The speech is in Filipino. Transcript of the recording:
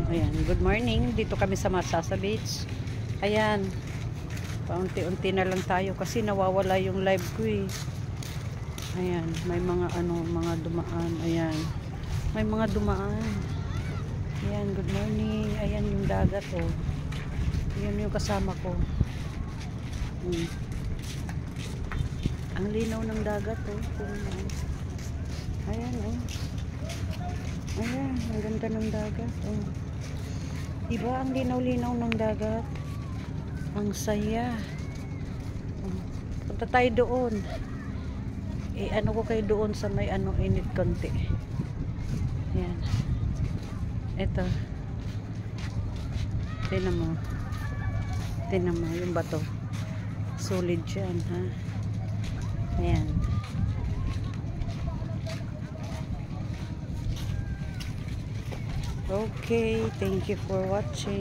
Ayan, good morning. Dito kami sa Masasa Beach. Ayan, paunti-unti na lang tayo kasi nawawala yung live ko eh. Ayan, may mga mga dumaan. Ayan, may mga dumaan. Ayan, good morning. Ayan yung dagat oh. Ayan yung kasama ko. Ang linaw ng dagat oh. Ayan oh. Ayan, ang ganda ng dagat oh. Diba ang linaw-linaw ng dagat? Ang saya. Punta tayo doon. Ano ko kayo doon sa may init konti. Ayan. Ito. Tingnan mo. Tingnan mo yung bato. Solid yan ha. Ayan. Okay, thank you for watching.